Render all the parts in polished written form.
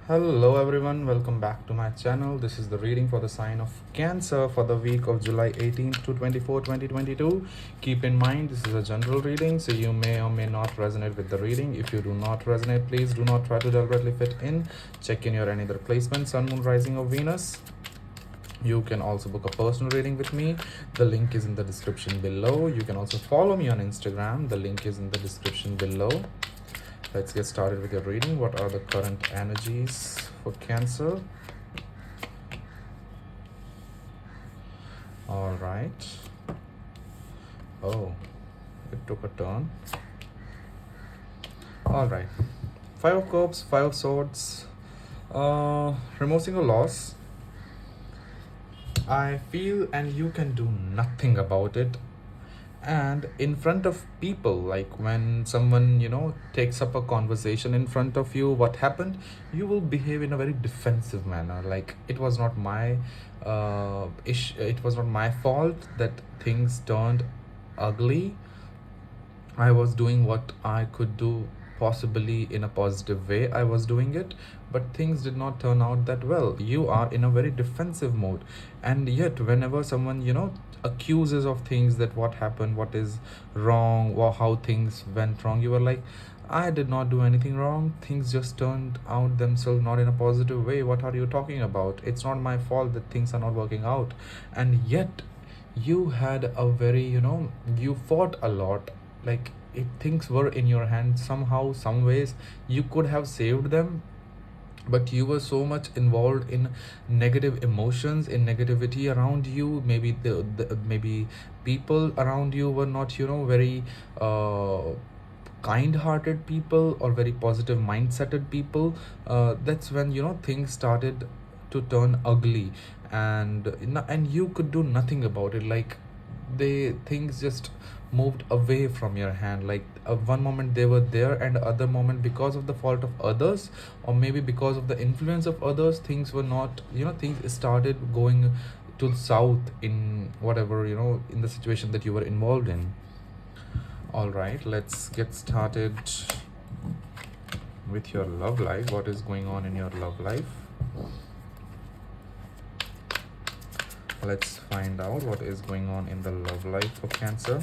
Hello everyone, welcome back to my channel. This is the reading for the sign of Cancer for the week of July 18th to 24, 2022. Keep in mind this is a general reading, so you may or may not resonate with the reading. If you do not resonate, please do not try to deliberately fit in. Check in your any other placement, Sun, Moon, Rising or Venus. You can also book a personal reading with me. The link is in the description below. You can also follow me on Instagram. The link is in the description below. Let's get started with your reading. What are the current energies for Cancer? All right. Oh, it took a turn. All right. Five of Cups, Five of Swords. Removing a loss. I feel, and you can do nothing about it. And in front of people, like when someone takes up a conversation in front of you, what happened, you will behave in a very defensive manner, like it was not my it was not my fault that things turned ugly. I was doing what I could do, possibly in a positive way. I was doing it, but things did not turn out that well. You are in a very defensive mode, and yet, whenever someone, accuses of things that what happened, what is wrong, or how things went wrong, you were like, I did not do anything wrong. Things just turned out themselves not in a positive way. What are you talking about? It's not my fault that things are not working out. And yet, you had a very, you fought a lot, like if things were in your hand, somehow some ways you could have saved them, but you were so much involved in negative emotions, in negativity around you. Maybe maybe people around you were not, very kind-hearted people or very positive mindseted people. That's when things started to turn ugly, and you could do nothing about it. Like they things just moved away from your hand. Like one moment they were there, and other moment, because of the fault of others, or maybe because of the influence of others, things were not, things started going to the south in whatever, in the situation that you were involved in. All right, let's get started with your love life. What is going on in your love life? Let's find out what is going on in the love life for Cancer.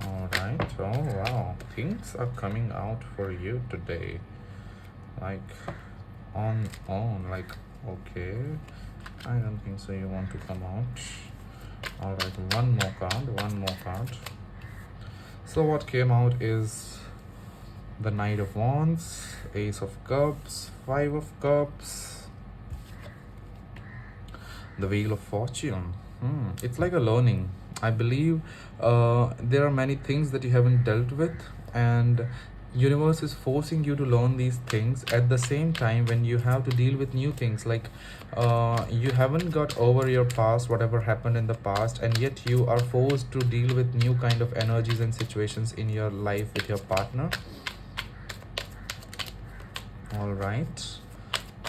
All right. Oh wow, things are coming out for you today, like on like, okay, I don't think so you want to come out. All right, one more card. So what came out is the Knight of Wands, Ace of Cups, Five of Cups, the Wheel of Fortune. It's like a learning. I believe there are many things that you haven't dealt with, and universe is forcing you to learn these things at the same time when you have to deal with new things. Like you haven't got over your past, whatever happened in the past, and yet you are forced to deal with new kind of energies and situations in your life with your partner. All right,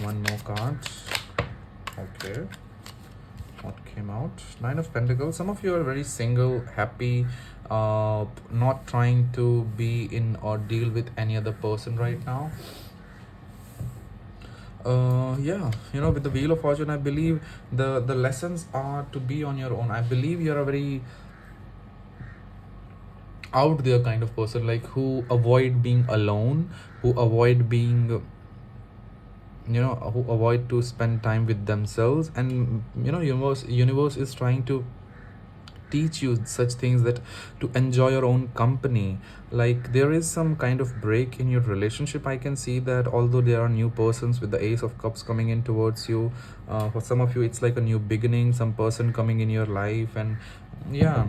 one more card. Okay, what came out? Nine of Pentacles. Some of you are very single, happy, not trying to be in or deal with any other person right now. Yeah, with the Wheel of Fortune, I believe the lessons are to be on your own. I believe you're a very out there kind of person, like who avoid being alone, who avoid being, who avoid to spend time with themselves. And universe is trying to teach you such things, that to enjoy your own company. Like there is some kind of break in your relationship. I can see that, although there are new persons with the Ace of Cups coming in towards you, for some of you it's like a new beginning, some person coming in your life. And yeah,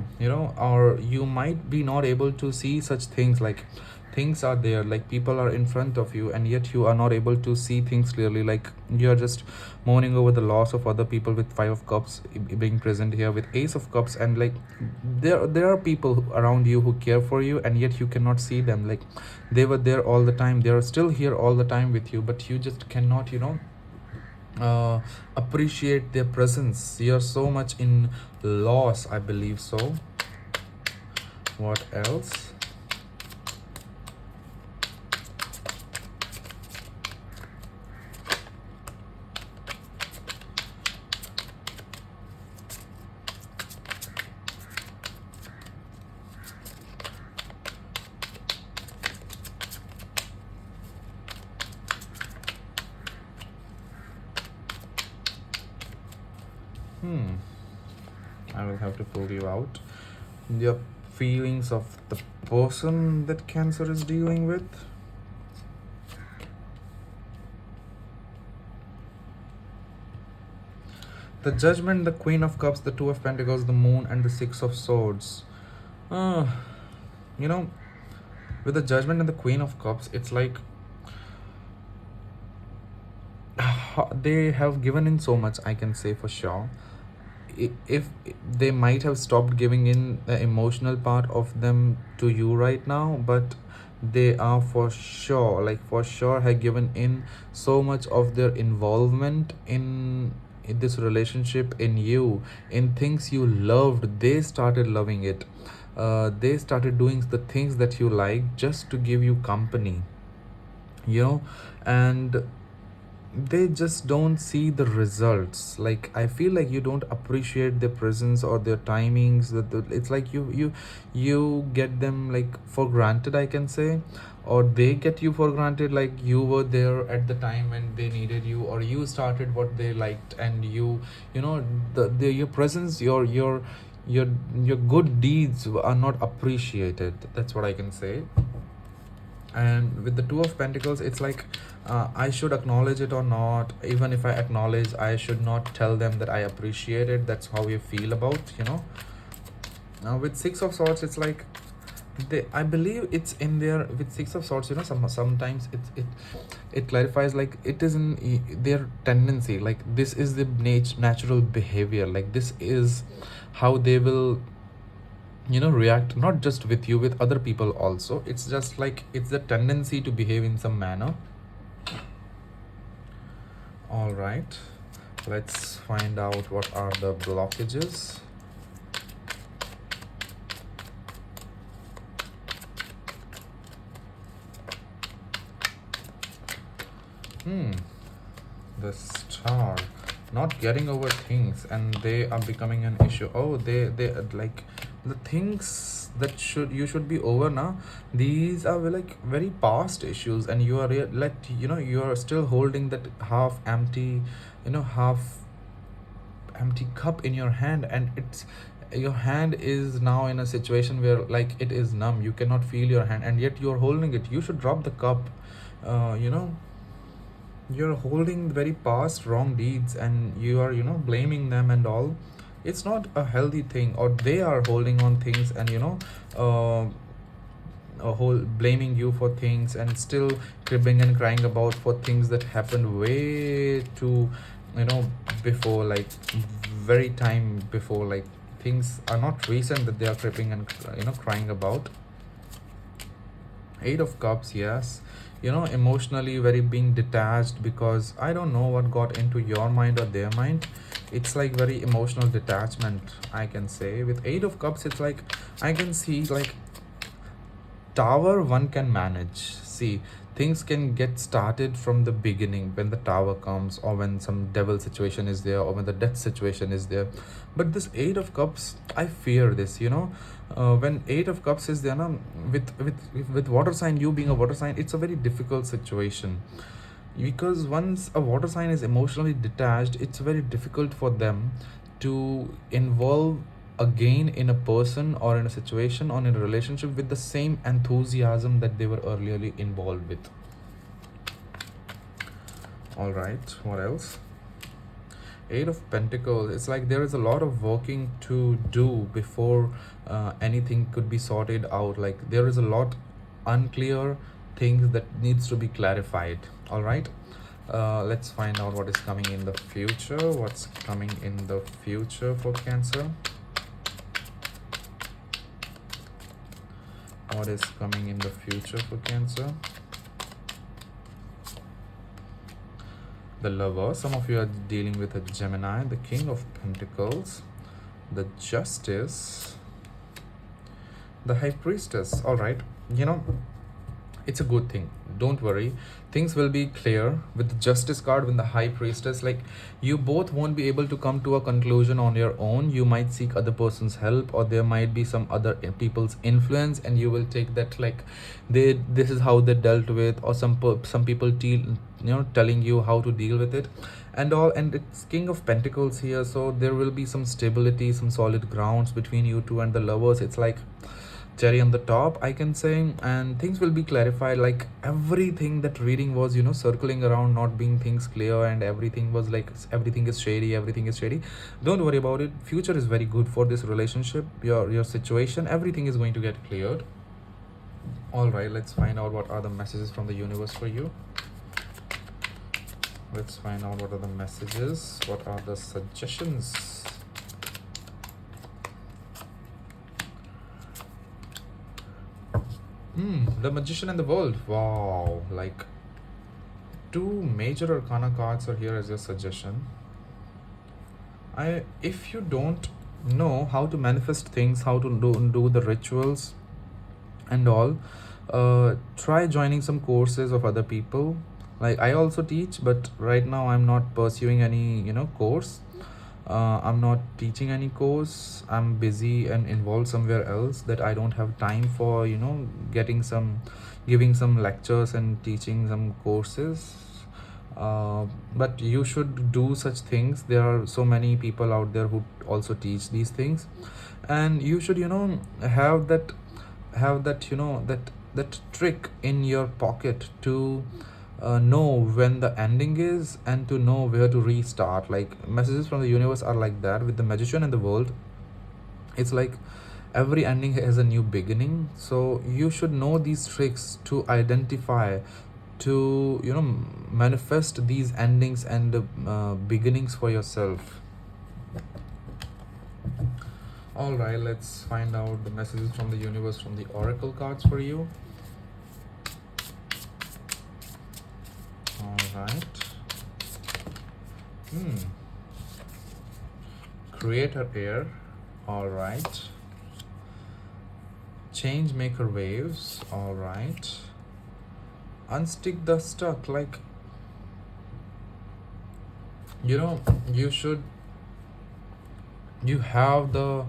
or you might be not able to see such things, like things are there, like people are in front of you, and yet you are not able to see things clearly. Like you're just mourning over the loss of other people with five of cups being present here with ace of cups, and like there are people around you who care for you, and yet you cannot see them. Like they were there all the time, they are still here all the time with you, but you just cannot, uh, appreciate their presence. You're so much in loss, I believe so. What else? Hmm. I will have to pull you out. Your feelings of the person that Cancer is dealing with. The Judgment, the Queen of Cups, the Two of Pentacles, the Moon, and the Six of Swords. Uh, you know, with the Judgment and the Queen of Cups, it's like they have given in so much, I can say for sure. If they might have stopped giving in the emotional part of them to you right now, but they are for sure, like for sure, have given in so much of their involvement in this relationship, in you, in things you loved. They started loving it. They started doing the things that you like just to give you company, and they just don't see the results. Like I feel like you don't appreciate their presence or their timings. It's like you get them like for granted, I can say, or they get you for granted. Like you were there at the time when they needed you, or you started what they liked, and you know the your presence, your your good deeds are not appreciated. That's what I can say. And with the Two of Pentacles, it's like I should acknowledge it or not. Even if I acknowledge, I should not tell them that I appreciate it. That's how you feel about, now with Six of Swords, it's like I believe it's in there. With Six of Swords, sometimes it clarifies, like it is in their tendency. Like this is the natural behavior. Like this is how they will react, not just with you, with other people also. It's just like it's the tendency to behave in some manner. All right, let's find out what are the blockages. The Star, not getting over things, and they are becoming an issue. Oh, they like the things that should be over now. These are like very past issues, and you are like you are still holding that half empty, half empty cup in your hand, and it's your hand is now in a situation where like it is numb. You cannot feel your hand, and yet you're holding it. You should drop the cup. uh, you know you're holding very past wrong deeds, and you are blaming them and all. It's not a healthy thing. Or they are holding on things, and uh, a whole blaming you for things, and still cribbing and crying about for things that happened way too you know before, like very time before. Like things are not recent that they are cribbing and crying about. Eight of Cups, yes. Emotionally very being detached, because I don't know what got into your mind or their mind. It's like very emotional detachment, I can say. With Eight of Cups, it's like I can see like Tower one can manage. See, things can get started from the beginning when the Tower comes, or when some devil situation is there, or when the death situation is there. But this Eight of Cups, I fear this. When Eight of Cups is there, na, with water sign, you being a water sign, it's a very difficult situation, because once a water sign is emotionally detached, it's very difficult for them to involve again in a person or in a situation or in a relationship with the same enthusiasm that they were earlier involved with. All right, what else? Eight of Pentacles, it's like there is a lot of working to do before anything could be sorted out. Like there is a lot unclear things that needs to be clarified. All right, let's find out what is coming in the future. What's coming in the future for Cancer? What is coming in the future for Cancer? The Lover. Some of you are dealing with a Gemini. The King of Pentacles. The Justice. The High Priestess. All right, you know, it's a good thing, don't worry, things will be clear with the Justice card. With the High Priestess, like, you both won't be able to come to a conclusion on your own. You might seek other person's help, or there might be some other people's influence, and you will take that, like, this is how they dealt with, or some people telling you how to deal with it and all. And it's King of Pentacles here, so there will be some stability, some solid grounds between you two. And the Lovers, it's like cherry on the top, I can say. And things will be clarified. Like, everything that reading was, circling around, not being things clear, and everything was like, everything is shady, everything is shady. Don't worry about it. Future is very good for this relationship, your situation, everything is going to get cleared. All right, let's find out what are the messages from the universe for you. Let's find out what are the messages, what are the suggestions. The Magician and the World. Wow, like, two major arcana cards are here as your suggestion. If you don't know how to manifest things, how to do the rituals and all, try joining some courses of other people. Like, I also teach, but right now I'm not pursuing any course. I'm not teaching any course. I'm busy and involved somewhere else, that I don't have time for giving some lectures and teaching some courses. But you should do such things. There are so many people out there who also teach these things, and you should have that trick in your pocket to know when the ending is, and to know where to restart. Like, messages from the universe are like that. With the Magician and the World, it's like every ending has a new beginning. So you should know these tricks to identify, to manifest these endings and beginnings for yourself. All right, let's find out the messages from the universe from the oracle cards for you. All right. Creator air. All right. Change maker waves. All right. Unstick the stuck. Like, you have the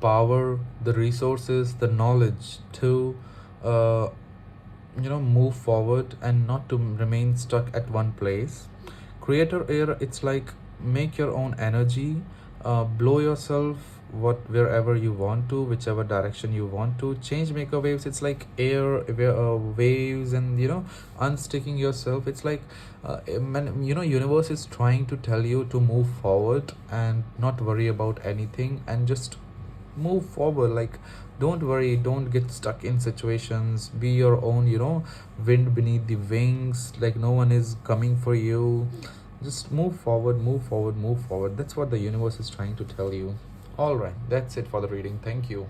power, the resources, the knowledge to move forward and not to remain stuck at one place. Creator air, it's like, make your own energy, blow yourself wherever you want to, whichever direction you want to. Change maker waves, it's like air waves, and unsticking yourself. It's like universe is trying to tell you to move forward and not worry about anything, and just move forward. Like, don't worry, don't get stuck in situations. Be your own wind beneath the wings. Like, no one is coming for you. Just move forward, move forward, move forward. That's what the universe is trying to tell you. All right, that's it for the reading. Thank you.